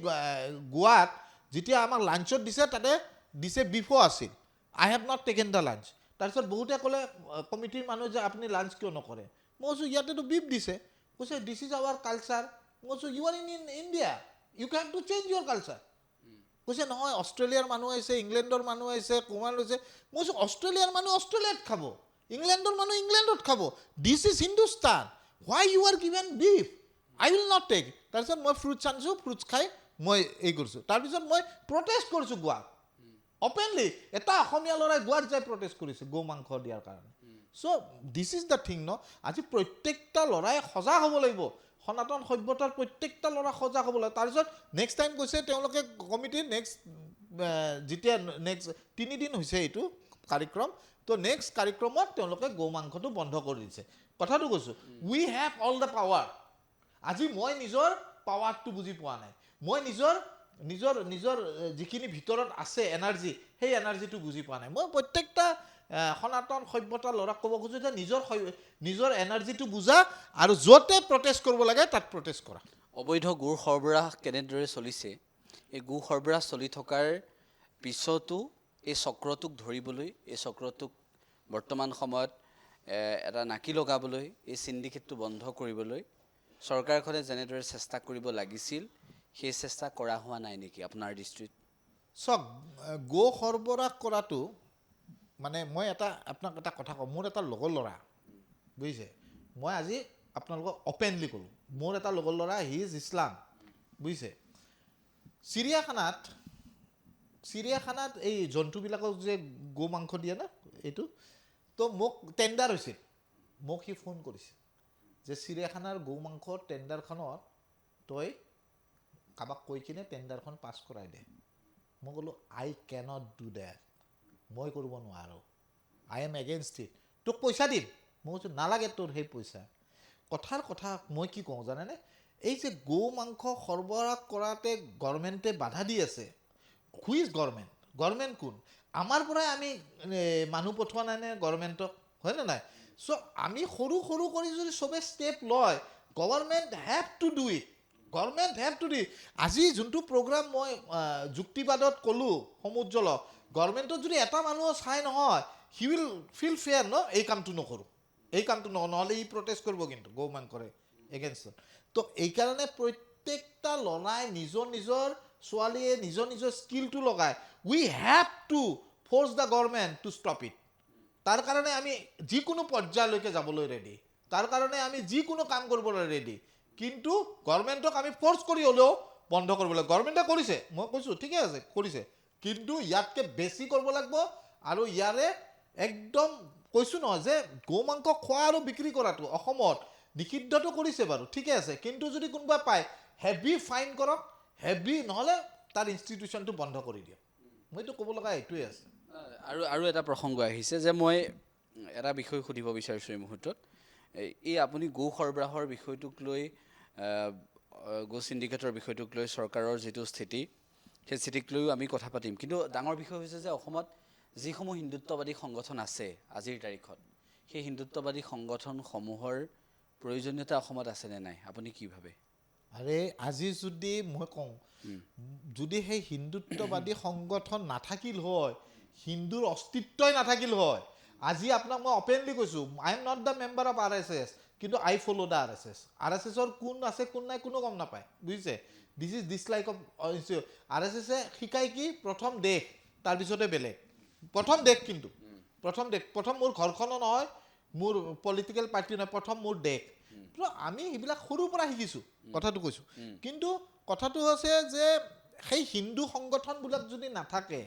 গোৱাত যেতিয়া আমাক লাঞ্চত দিছে তাতে দিছে বিফো আছিল I have not taken the lunch তাৰপিছত বহুতে ক'লে কমিটিৰ মানুহে যে আপুনি লাঞ্চ কিয় নকৰে মই কৈছোঁ ইয়াতেতো বিফ দিছে কৈছে দিছ ইজ আৱাৰ কালচাৰ মই কৈছোঁ you are in India you can to change your culture কৈছে নহয় অষ্ট্ৰেলিয়াৰ মানুহ আহিছে ইংলেণ্ডৰ মানুহ আহিছে কুমাৰ হৈছে মই কৈছোঁ অষ্ট্ৰেলিয়াৰ মানুহ অষ্ট্ৰেলিয়াত খাব ইংলেণ্ডৰ মানুহ ইংলেণ্ডত খাব this is Hindustan why you are given beef I will not take তাৰপিছত মই ফ্ৰুটছ আনিছোঁ ফ্ৰুটছ খাই মই কৰিছোঁ তাৰপিছত মই প্ৰটেষ্ট কৰিছোঁ গোৱাত অপেনলি এটা অসমীয়া ল'ৰাই গোৱাত যাই প্ৰটেষ্ট কৰিছে গো মাংস দিয়াৰ কাৰণে চ' দিছ ইজ দ্য থিং আজি প্ৰত্যেকটা ল'ৰাই সজাগ হ'ব লাগিব সনাতন সভ্যতাৰ প্ৰত্যেকটা ল'ৰা সজাগ হ'ব লাগে তাৰপিছত নেক্সট টাইম কৈছে তেওঁলোকে কমিটিৰ যেতিয়া নেক্সট 3 দিন হৈছে এইটো কাৰ্যক্ৰম তো নেক্সট কাৰ্যক্ৰমত তেওঁলোকে গো মাংসটো বন্ধ কৰি দিছে কথাটো কৈছোঁ উই হেভ অল দ্য পাৱাৰ আজি মই নিজৰ পাৱাৰটো বুজি পোৱা নাই মই নিজৰ যিখিনি ভিতৰত আছে এনাৰ্জি সেই এনাৰ্জিটো বুজি পোৱা নাই মই প্ৰত্যেকটা সনাতন সভ্যতা ল'ৰাক ক'ব খোজোঁ যে নিজৰ এনাৰ্জিটো বুজা আৰু য'তে প্ৰটেষ্ট কৰিব লাগে তাত প্ৰটেষ্ট কৰা। অবৈধ গুৰ সৰবৰাহ কেনেদৰে চলিছে, এই গু সৰবৰাহ চলি থকাৰ পিছতো এই চক্ৰটোক ধৰিবলৈ, এই চক্ৰটোক বৰ্তমান সময়ত এটা নাকি লগাবলৈ, এই চিণ্ডিকেটটো বন্ধ কৰিবলৈ চৰকাৰখনে যেনেদৰে চেষ্টা কৰিব লাগিছিল সেই চেষ্টা কৰা হোৱা নাই নেকি আপোনাৰ দৃষ্টিত? চাওক, গো সৰবৰাহ কৰাটো মানে মই আপোনাক এটা কথা কওঁ, মোৰ এটা লগৰ ল'ৰা, বুজিছে, মই আজি আপোনালোকক অপেনলি ক'লোঁ, মোৰ এটা লগৰ ল'ৰা, হি ইজ ইছলাম, বুজিছে, চিৰিয়াখানাত এই জন্তুবিলাকক যে গো মাংস দিয়ে না, এইটো তো মোক টেণ্ডাৰ হৈছিল, মোক সি ফোন কৰিছিল যে চিৰিয়াখানাৰ গো মাংসৰ টেণ্ডাৰখনত তই কাৰোবাক কৈ কিনে টেণ্ডাৰখন পাছ কৰাই দে। মই ক'লোঁ আই কেনট ডু ডেট, মই কৰিব নোৱাৰোঁ, আই এম এগেইনষ্ট ইট, তোক পইচা দিম। মই কৈছোঁ নালাগে তোৰ সেই পইচা। কথাৰ কথা মই কি কওঁ জানেনে, এই যে গো মাংস সৰবৰাহ কৰাতে গভৰ্ণমেণ্টে বাধা দি আছে, হু ইজ গভৰ্ণমেণ্ট কোন? আমাৰ পৰাই আমি মানুহ পঠোৱা নাই নে গভৰ্ণমেণ্টক, হয়নে নাই? চ' আমি সৰু সৰু কৰি যদি চবে ষ্টেপ লয়, government have to do it, আজি যোনটো প্ৰগ্ৰাম মই যুক্তিবাদত ক'লোঁ সমুজ্জ্বলক, গভৰ্ণমেণ্টত যদি এটা মানুহ চাই নহয়, হি উইল ফিল ফেয়াৰ ন, এই কামটো নকৰোঁ, নহ'লে ই প্ৰটেষ্ট কৰিব কিন্তু গৌ মাংসৰে এগেইনষ্টত। তো এইকাৰণে প্ৰত্যেকটা ল'ৰাই নিজৰ ছোৱালীয়ে নিজৰ স্কিলটো লগায়, we have to force the government to stop it. তাৰ কাৰণে আমি যিকোনো পৰ্যায়লৈকে যাবলৈ ৰেডি, তাৰ কাৰণে আমি যিকোনো কাম কৰিবলৈ ৰেডি, কিন্তু গভৰ্ণমেণ্টক আমি ফ'ৰ্চ কৰি হ'লেও বন্ধ কৰিব লাগিব। গভৰ্ণমেণ্টে কৰিছে, মই কৈছোঁ ঠিকে আছে কৰিছে, কিন্তু ইয়াতকৈ বেছি কৰিব লাগিব। আৰু ইয়াৰে একদম কৈছোঁ নহয় যে গো মাংস খোৱা আৰু বিক্ৰী কৰাটো অসমত নিষিদ্ধটো কৰিছে বাৰু, ঠিকে আছে, কিন্তু যদি কোনোবা পায় হেভি ফাইন কৰক, হেভি নহ'লে তাৰ ইনষ্টিটিউশ্যনটো বন্ধ কৰি দিয়ক। মইতো ক'ব লগা এইটোৱে আছে। আৰু এটা প্ৰসংগ আহিছে যে মই এটা বিষয় সুধিব বিচাৰিছোঁ এই মুহূৰ্তত। এই আপুনি গো সৰবৰাহৰ বিষয়টোক লৈ, গো চিণ্ডিকেটৰ বিষয়টোক লৈ চৰকাৰৰ যিটো স্থিতি, সেই স্থিতিক লৈও আমি কথা পাতিম, কিন্তু ডাঙৰ বিষয় হৈছে যে অসমত যিসমূহ হিন্দুত্ববাদী সংগঠন আছে আজিৰ তাৰিখত, সেই হিন্দুত্ববাদী সংগঠনসমূহৰ প্ৰয়োজনীয়তা অসমত আছেনে নাই, আপুনি কি ভাবে? আৰে আজি যদি মই কওঁ, যদি সেই হিন্দুত্ববাদী সংগঠন নাথাকিল হয়, হিন্দুৰ অস্তিত্বই নাথাকিল হয়, আজি আপোনাক মই অপেনলি কৈছোঁ, I am not the member of RSS, কিন্তু আই ফ'ল' দ্য RSSৰ কোন আছে কোন নাই কোনো গম নাপায়, বুজিছে। দিছ ইজ ডিছলাইক অফ RSSে শিকায় কি, প্ৰথম দেশ তাৰপিছতে বেলেগ, প্ৰথম দেশ, কিন্তু প্ৰথম মোৰ ঘৰখনো নহয়, মোৰ পলিটিকেল পাৰ্টি নহয়, প্ৰথম মোৰ দেশ। আমি সেইবিলাক সৰুৰ পৰা শিকিছোঁ, কথাটো কৈছোঁ। কিন্তু কথাটো হৈছে যে সেই হিন্দু সংগঠনবিলাক যদি নাথাকে,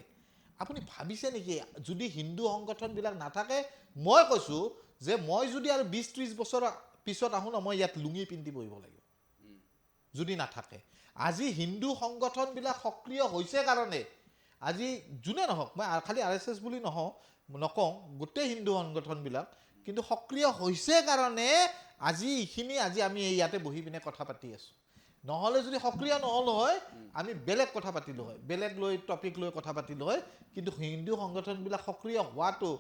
আপুনি ভাবিছে নেকি যদি হিন্দু সংগঠনবিলাক নাথাকে, মই কৈছোঁ যে মই যদি আৰু 20-30 বছৰ পিছত আহোঁ ন, মই ইয়াত লুঙি পিন্ধি বহিব লাগিব যদি নাথাকে। আজি হিন্দু সংগঠনবিলাক সক্ৰিয় হৈছে কাৰণে, আজি যোনে নহওক, মই খালি RSS বুলি নকওঁ, গোটেই হিন্দু সংগঠনবিলাক কিন্তু সক্ৰিয় হৈছে কাৰণে আজি আমি ইয়াতে বহি পিনে কথা পাতি আছোঁ। নহ'লে যদি সক্ৰিয় নহ'ল হয়, আমি বেলেগ কথা পাতিলোঁ হয়, বেলেগ টপিক লৈ কথা পাতিলোঁ হয়। কিন্তু হিন্দু সংগঠনবিলাক সক্ৰিয় হোৱাটো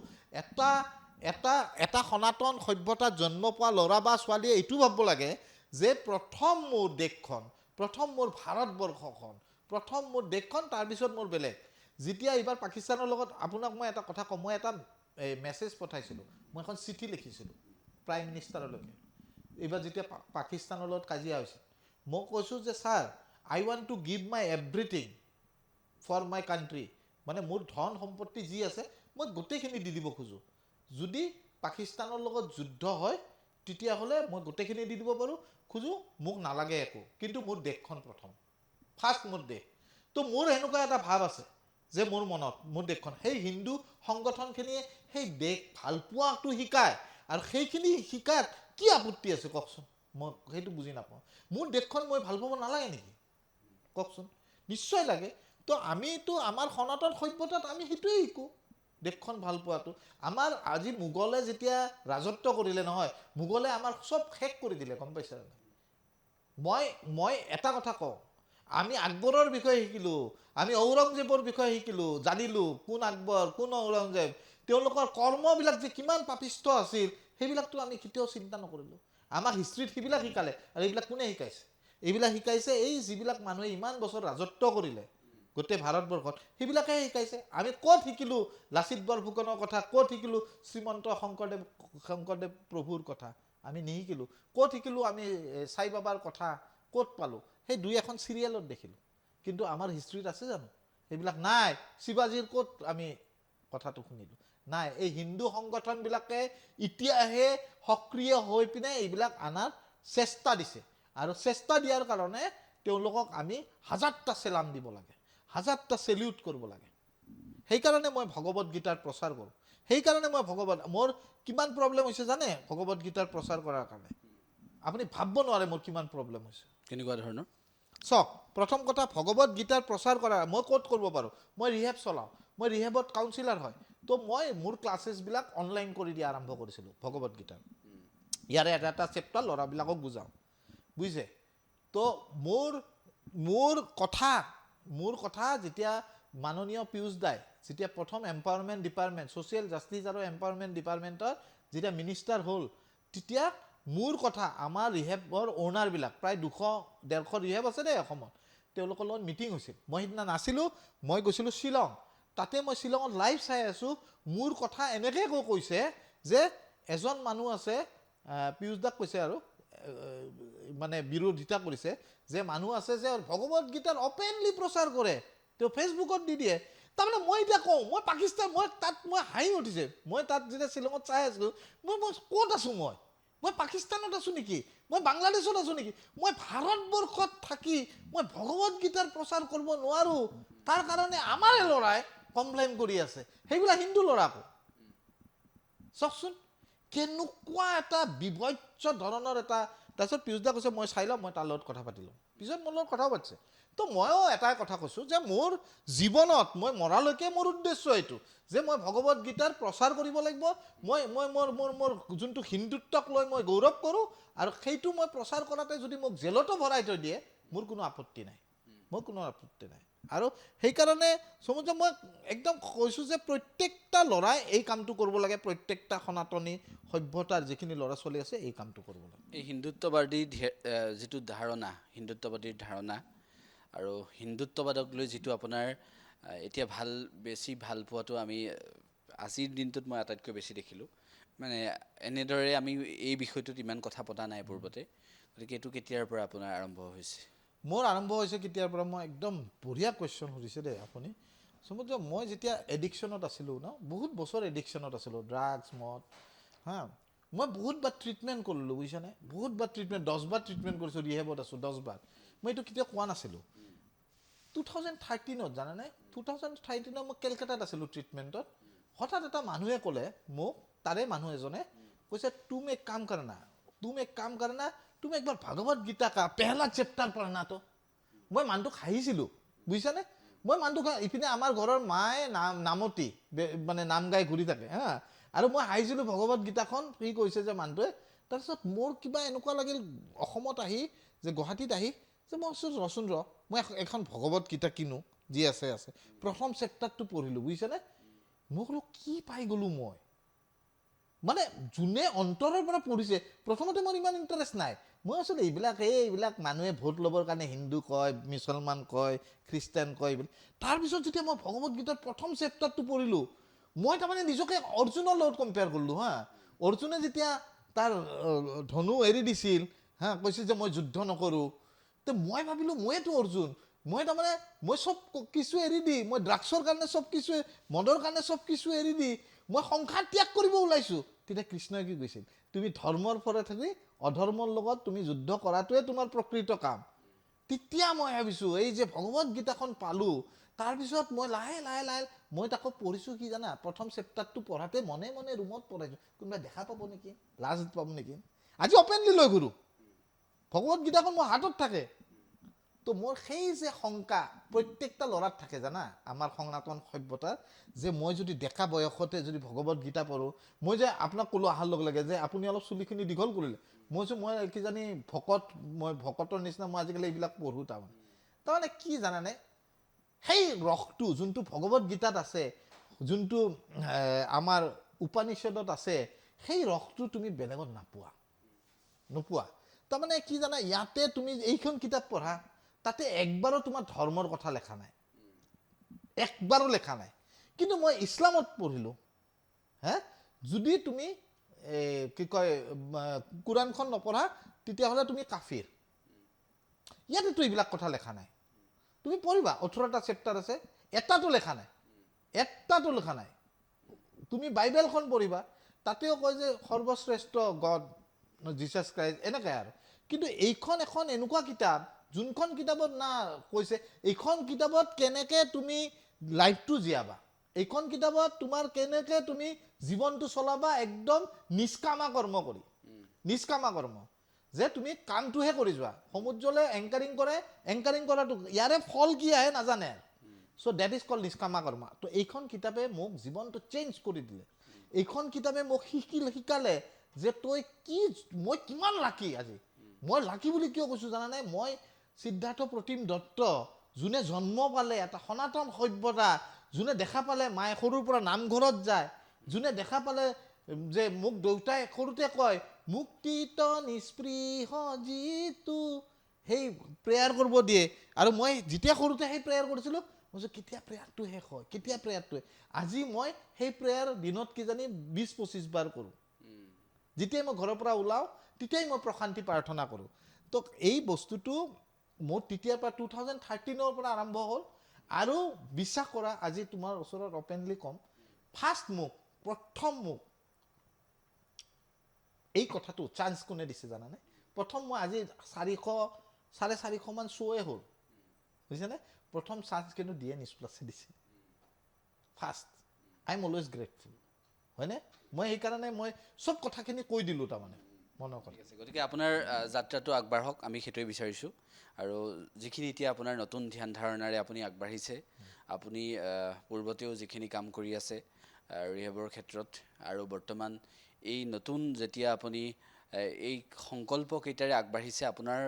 এটা সনাতন সভ্যতাত জন্ম পোৱা ল'ৰা বা ছোৱালীয়ে এইটো ভাবিব লাগে যে প্ৰথম মোৰ দেশখন, প্ৰথম মোৰ ভাৰতবৰ্ষখন, প্ৰথম মোৰ দেশখন, তাৰপিছত মোৰ বেলেগ। যেতিয়া এইবাৰ পাকিস্তানৰ লগত, আপোনাক মই এটা কথা কওঁ, মই এটা মেছেজ পঠাইছিলোঁ, মই এখন চিঠি লিখিছিলোঁ প্ৰাইম মিনিষ্টাৰলৈকে। এইবাৰ যেতিয়া পাকিস্তানৰ লগত কাজিয়া হৈছে, মই কৈছোঁ যে sir, I want to give my everything for my country, মানে মোৰ ধন সম্পত্তি যি আছে মই গোটেইখিনি দি দিব খোজোঁ। যদি পাকিস্তানৰ লগত যুদ্ধ হয় তেতিয়াহ'লে মই গোটেইখিনি দি দিব পাৰোঁ, খোজোঁ, মোক নালাগে একো, কিন্তু মোৰ দেশখন প্ৰথম, ফাৰ্ষ্ট মোৰ দেশ। তো মোৰ এনেকুৱা এটা ভাৱ আছে যে মোৰ মনত মোৰ দেশখন, সেই হিন্দু সংগঠনখিনিয়ে সেই দেশ ভাল পোৱাটো শিকায়, আৰু সেইখিনি শিকাত কি আপত্তি আছে কওকচোন, মই সেইটো বুজি নাপাওঁ। মোৰ দেশখন মই ভাল পাব নালাগে নেকি কওকচোন? নিশ্চয় লাগে। তো আমিতো আমাৰ সনাতন সভ্যতাত আমি সেইটোৱে শিকোঁ, দেশখন ভাল পোৱাটো। আমাৰ আজি মোগলে যেতিয়া ৰাজত্ব কৰিলে নহয়, মোগলে আমাৰ চব শেষ কৰি দিলে, গম পাইছে? মই এটা কথা কওঁ, আমি আকবৰৰ বিষয়ে শিকিলোঁ, আমি ঔৰংজেবৰ বিষয়ে শিকিলোঁ, জানিলোঁ কোন আকবৰ কোন ঔৰংজেব, তেওঁলোকৰ কৰ্মবিলাক যে কিমান পাপিষ্ট আছিল সেইবিলাকতো আমি কেতিয়াও চিন্তা নকৰিলোঁ আমাক হিষ্ট্ৰীত সেইবিলাক শিকালে আৰু এইবিলাক কোনে শিকাইছে এইবিলাক শিকাইছে এই যিবিলাক মানুহে ইমান বছৰ ৰাজত্ব কৰিলে গোটেই ভাৰতবৰ্ষত সেইবিলাকে শিকাইছে আমি ক'ত শিকিলোঁ লাচিত বৰফুকনৰ কথা ক'ত শিকিলোঁ শ্ৰীমন্ত শংকৰদেৱ প্ৰভুৰ কথা আমি নিশিকিলোঁ ক'ত শিকিলোঁ আমি সাই বাবাৰ কথা ক'ত পালোঁ সেই দুই এখন চিৰিয়েলত দেখিলোঁ কিন্তু আমাৰ হিষ্ট্ৰীত আছে জানো সেইবিলাক নাই শিৱাজীৰ ক'ত আমি কথাটো শুনিলোঁ নাই এই হিন্দু সংগঠনবিলাকে এতিয়াহে সক্ৰিয় হৈ পিনে এইবিলাক আনাৰ চেষ্টা দিছে আৰু চেষ্টা দিয়াৰ কাৰণে তেওঁলোকক আমি হাজাৰটা চেলাম দিব লাগে হাজাৰটা চেলিউট কৰিব লাগে সেইকাৰণে মই ভগৱত গীতাৰ প্ৰচাৰ কৰোঁ সেইকাৰণে মই মোৰ কিমান প্ৰব্লেম হৈছে জানে ভগৱত গীতাৰ প্ৰচাৰ কৰাৰ কাৰণে আপুনি ভাবিব নোৱাৰে মোৰ কিমান প্ৰব্লেম হৈছে কেনেকুৱা ধৰণৰ চাওক প্ৰথম কথা ভগৱত গীতাৰ প্ৰচাৰ কৰা মই ক'ত কৰিব পাৰোঁ মই ৰিহেব চলাওঁ মই ৰিহেবত কাউন্সিলাৰ হয় তো মই মোৰ ক্লাছেছবিলাক অনলাইন কৰি দিয়া আৰম্ভ কৰিছিলোঁ ভগৱত গীতাৰ ইয়াৰে এটা এটা চেপ্টাৰ ল'ৰাবিলাকক বুজাওঁ বুজিছে তো মোৰ কথা যেতিয়া মাননীয় পীয়ুষ দাই যেতিয়া প্ৰথম এম্পাৱাৰমেণ্ট ডিপাৰ্টমেণ্ট ছ'চিয়েল জাষ্টিছ আৰু এম্পাৱাৰমেণ্ট ডিপাৰ্টমেণ্টৰ যেতিয়া মিনিষ্টাৰ হ'ল তেতিয়া মোৰ কথা আমাৰ ৰিহেবৰ অ'নাৰবিলাক প্ৰায় 200-150 ৰিহেব আছে দেই অসমত তেওঁলোকৰ লগত মিটিং হৈছিল মই সিদিনা নাছিলোঁ মই গৈছিলোঁ শ্বিলং তাতে মই শ্বিলঙত লাইভ চাই আছোঁ মোৰ কথা এনেকৈ কৈছে যে এজন মানুহ আছে পীয়ুষ দাক কৈছে আৰু মানে বিৰোধিতা কৰিছে যে মানুহ আছে যে ভগৱত গীতাৰ অপেনলি প্ৰচাৰ কৰে তেওঁ ফেচবুকত দি দিয়ে তাৰমানে মই এতিয়া কওঁ মই পাকিস্তান মই হাঁহি উঠিছে মই তাত যেতিয়া শ্বিলঙত চাই আছিলোঁ মই ক'ত আছোঁ মই পাকিস্তানত আছোঁ নেকি মই বাংলাদেশত আছোঁ নেকি মই ভাৰতবৰ্ষত থাকি মই ভগৱত গীতাৰ প্ৰচাৰ কৰিব নোৱাৰোঁ তাৰ কাৰণে আমাৰে ল'ৰাই কমপ্লেইন কৰি আছে সেইবিলাক হিন্দু ল'ৰাকো চাওকচোন কেনেকুৱা এটা বিভৎস ধৰণৰ এটা তাৰপিছত পীয়ুষ দা কৈছে মই চাই লওঁ মই তাৰ লগত কথা পাতি লওঁ পিছত মোৰ লগত কথাও পাতিছে তো ময়ো এটাই কথা কৈছোঁ যে মোৰ জীৱনত মই মৰালৈকে মোৰ উদ্দেশ্য এইটো যে মই ভগৱত গীতাৰ প্ৰচাৰ কৰিব লাগিব মই মোৰ যোনটো হিন্দুত্বক লৈ মই গৌৰৱ কৰোঁ আৰু সেইটো মই প্ৰচাৰ কৰাতে যদি মোক জেলতো ভৰাই থৈ দিয়ে মোৰ কোনো আপত্তি নাই আৰু সেইকাৰণে সমুদ্ৰ মই একদম কৈছোঁ যে প্ৰত্যেকটা ল'ৰাই এই কামটো কৰিব লাগে প্ৰত্যেকটা সনাতনী সভ্যতাৰ যিখিনি ল'ৰা ছোৱালী আছে এই কামটো কৰিব লাগে এই হিন্দুত্ববাদী যিটো ধাৰণা হিন্দুত্ববাদীৰ ধাৰণা আৰু হিন্দুত্ববাদক লৈ যিটো আপোনাৰ এতিয়া বেছি ভাল পোৱাটো আমি আজিৰ দিনটোত মই আটাইতকৈ বেছি দেখিলোঁ মানে এনেদৰে আমি এই বিষয়টোত ইমান কথা পতা নাই পূৰ্বতে গতিকে এইটো কেতিয়াৰ পৰা আপোনাৰ আৰম্ভ হৈছে মোৰ আৰম্ভ হৈছে কেতিয়াৰ পৰা মই একদম বঢ়িয়া কুৱেশ্যন সুধিছে দেই আপুনি সমুদ্ৰ মই যেতিয়া এডিকশ্যনত আছিলোঁ বহুত বছৰ এডিকশ্যনত আছিলোঁ ড্ৰাগছ মদ হা মই বহুতবাৰ ট্ৰিটমেণ্ট কৰিলোঁ বুজিছানে বহুতবাৰ ট্ৰিটমেণ্ট 10 বাৰ ট্ৰিটমেণ্ট কৰিছোঁ ৰিহেবত আছোঁ 10 বাৰ মই এইটো কেতিয়াও কোৱা নাছিলোঁ 2013 জানানে 2013 মই কেলকাতাত আছিলোঁ ট্ৰিটমেণ্টত হঠাৎ এটা মানুহে ক'লে মোক তাৰে মানুহ এজনে কৈছে তুম এক কাম কৰনা तुम एक बार भगवत गीता का पहला चैप्टर पढ़ना तो मैं मानटुक हाहिছিলোঁ বুজিছানে মই মানটুক ইপিনে আমাৰ ঘৰৰ মায়ে নামতি মানে নাম গাই ঘূৰি থাকে হা আৰু মই হাহিছিলোঁ ভগৱত গীতাখন সি কৈছে যে মানুহটোৱে তাৰপিছত মোৰ কিবা এনেকুৱা লাগিল অসমত আহি যে গুৱাহাটীত আহি যে মই ৰচোন মই এখন ভগৱত গীতা কিনো যি আছে প্ৰথম চেপ্টাৰটো পঢ়িলোঁ বুজিছানে মই ক'লোঁ কি পাই গ'লোঁ মই মানে যোনে অন্তৰৰ পৰা পঢ়িছে প্ৰথমতে মোৰ ইমান ইণ্টাৰেষ্ট নাই মই আচলতে এইবিলাক মানুহে ভোট ল'বৰ কাৰণে হিন্দু কয় মুছলমান কয় খ্ৰীষ্টান কয় তাৰপিছত যেতিয়া মই ভগৱত গীতাৰ প্ৰথম চেপ্টাৰটো পঢ়িলোঁ মই তাৰমানে নিজকে অৰ্জুনৰ লগত কম্পেয়াৰ কৰিলোঁ হা অৰ্জুনে যেতিয়া তাৰ ধনু এৰি দিছিল হা কৈছিল যে মই যুদ্ধ নকৰোঁ তো মই ভাবিলোঁ মইতো অৰ্জুন মই তাৰমানে মই চব কিছু এৰি দি মই ড্ৰাগছৰ কাৰণে চব কিছু মদৰ কাৰণে চব কিছু এৰি দি মই সংসাৰ ত্যাগ কৰিব ওলাইছোঁ তেতিয়া কৃষ্ণই কি কৈছিল তুমি ধৰ্মৰ পৰা থাকি অধৰ্মৰ লগত তুমি যুদ্ধ কৰাটোৱে তোমাৰ প্ৰকৃত কাম তেতিয়া মই ভাবিছোঁ এই যে ভগৱত গীতাখন পালোঁ তাৰপিছত মই লাহে মই তাকো পঢ়িছোঁ কি জানা প্ৰথম চেপ্টাৰটো পঢ়াতে মনে ৰুমত পঢ়াইছোঁ কোনোবাই দেখা পাব নেকি লাজ পাব নেকি আজি অপেনলি লৈ ঘূৰোঁ ভগৱত গীতাখন মোৰ হাতত থাকে তো মোৰ সেই যে শংকা প্ৰত্যেকটা ল'ৰাত থাকে জানা আমাৰ সনাতন সভ্যতাৰ যে মই যদি ডেকা বয়সতে যদি ভগৱত গীতা পঢ়োঁ মই যে আপোনাক ক'লোঁ অহাৰ লগে লগে যে আপুনি অলপ চুলিখিনি দীঘল কৰিলে মই কিজানি ভকতৰ নিচিনা মই আজিকালি এইবিলাক পঢ়োঁ তাৰমানে কি জানানে সেই ৰসটো যোনটো ভগৱত গীতাত আছে যোনটো আমাৰ উপনিষদত আছে সেই ৰসটো তুমি বেলেগত নোপোৱা তাৰমানে কি জানা ইয়াতে তুমি এইখন কিতাপ পঢ়া তাতে একবাৰো তোমাৰ ধৰ্মৰ কথা লেখা নাই একবাৰো লেখা নাই কিন্তু মই ইছলামত পঢ়িলোঁ যদি তুমি কি কয় কোৰাণখন নপঢ়া তেতিয়াহ'লে তুমি কাফিৰ ইয়াতেতো এইবিলাক কথা লেখা নাই তুমি পঢ়িবা 18টা চেপ্টাৰ আছে এটাতো লেখা নাই তুমি বাইবেলখন পঢ়িবা তাতেও কয় যে সৰ্বশ্ৰেষ্ঠ গড জিচাছ ক্ৰাইষ্ট এনেকৈ আৰু কিন্তু এইখন এখন এনেকুৱা কিতাপ যোনখন কিতাপত না কৈছে এইখন কিতাপত কেনেকৈ তুমি লাইফটো জীয়াবা এইখন কিতাপত তোমাৰ কেনেকৈ তুমি জীৱনটো চলাবা একদম নিষ্কামা কৰ্ম যে তুমি কামটোহে কৰি যোৱা সমুদ্ৰলৈ এংকাৰিং কৰাটো ইয়াৰে ফল কি আহে নাজানে চ' ডেট ইজ কল্ড নিষ্কামা কৰ্মা তো এইখন কিতাপে মোক জীৱনটো চেঞ্জ কৰি দিলে এইখন কিতাপে মোক শিকালে যে মই কিমান লাকি আজি মই লাকি বুলি কিয় কৈছোঁ জানানে মই সিদ্ধাৰ্থ প্ৰতিম দত্ত যোনে জন্ম পালে এটা সনাতন সভ্যতা যোনে দেখা পালে মায়ে সৰুৰ পৰা নামঘৰত যায় যোনে দেখা পালে যে মোক দেউতাই সৰুতে কয় মুক্তিত নিস্পৃহ যিটো সেই প্ৰেয়াৰ কৰিব দিয়ে আৰু মই যেতিয়া সৰুতে সেই প্ৰেয়াৰ কৰিছিলোঁ মই কেতিয়া প্ৰেয়াৰটো শেষ হয় আজি মই সেই প্ৰেয়াৰ দিনত কিজানি 20-25 বাৰ কৰোঁ যেতিয়াই মই ঘৰৰ পৰা ওলাওঁ তেতিয়াই মই প্ৰশান্তি প্ৰাৰ্থনা কৰোঁ তো এই বস্তুটো মোৰ তেতিয়াৰ পৰা 2013 পৰা আৰম্ভ হ'ল আৰু বিশ্বাস কৰা আজি তোমাৰ ওচৰত অপেনলি ক'ম প্ৰথম মোক এই কথাটো চান্স কোনে দিছে জানানে প্ৰথম মই আজি 400-450 মান শ্ব'য়ে হ'ল বুজিছেনে প্ৰথম চান্স কিন্তু দিয়ে নিষ্প্লাছে দিছে first I am always grateful হয়নে মই সেইকাৰণে মই চব কথাখিনি কৈ দিলোঁ তাৰমানে মনৰ কথা গতিকে আপোনাৰ যাত্ৰাটো আগবাঢ়ক আমি সেইটোৱে বিচাৰিছোঁ আৰু যিখিনি এতিয়া আপোনাৰ নতুন ধ্যান ধাৰণাৰে আপুনি আগবাঢ়িছে আপুনি পূৰ্বতেও যিখিনি কাম কৰি আছে ৰিহেবৰ ক্ষেত্ৰত আৰু বৰ্তমান এই নতুন যেতিয়া আপুনি এই সংকল্পকেইটাৰে আগবাঢ়িছে আপোনাৰ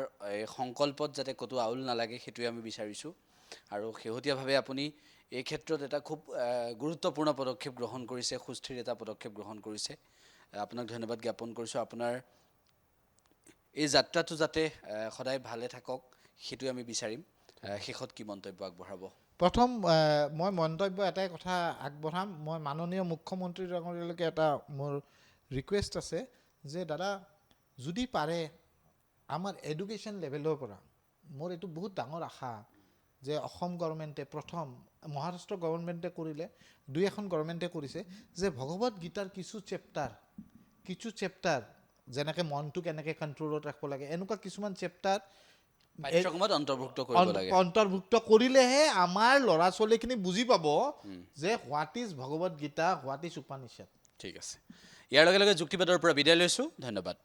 সংকল্পত যাতে ক'তো আউল নালাগে সেইটোৱে আমি বিচাৰিছোঁ আৰু শেহতীয়াভাৱে আপুনি এই ক্ষেত্ৰত এটা খুব গুৰুত্বপূৰ্ণ পদক্ষেপ গ্ৰহণ কৰিছে সুস্থিৰ এটা পদক্ষেপ গ্ৰহণ কৰিছে আপোনাক ধন্যবাদ জ্ঞাপন কৰিছোঁ আপোনাৰ এই যাত্ৰাটো যাতে সদায় ভালে থাকক সেইটোৱে আমি বিচাৰিম শেষত কি মন্তব্য আগবঢ়াব প্ৰথম মই মন্তব্য এটাই কথা আগবঢ়াম মই মাননীয় মুখ্যমন্ত্ৰী ডাঙৰীয়ালৈকে এটা মোৰ ৰিকুৱেষ্ট আছে যে দাদা যদি পাৰে আমাৰ এডুকেশ্যন লেভেলৰ পৰা মোৰ এইটো বহুত ডাঙৰ আশা যে অসম গভৰ্ণমেণ্টে প্ৰথম মহাৰাষ্ট্ৰ গভৰ্ণমেণ্টে কৰিলে 2-এখন গভৰ্ণমেণ্টে কৰিছে যে ভগৱত গীতাৰ কিছু চেপ্টাৰ যেনেকৈ মনটো কেনেকৈ কণ্ট্ৰলত ৰাখিব লাগে এনেকুৱা কিছুমান চেপ্টাৰ পাঠ্যক্ৰমত অন্তৰ্ভুক্ত কৰিলেহে আমাৰ ল'ৰা ছোৱালীখিনি বুজি পাব যে what is Bhagavad Gita what is Upanishad ঠিক আছে ইয়াৰ লগে লগে যুক্তিবাদৰ পৰা বিদায় লৈছোঁ ধন্যবাদ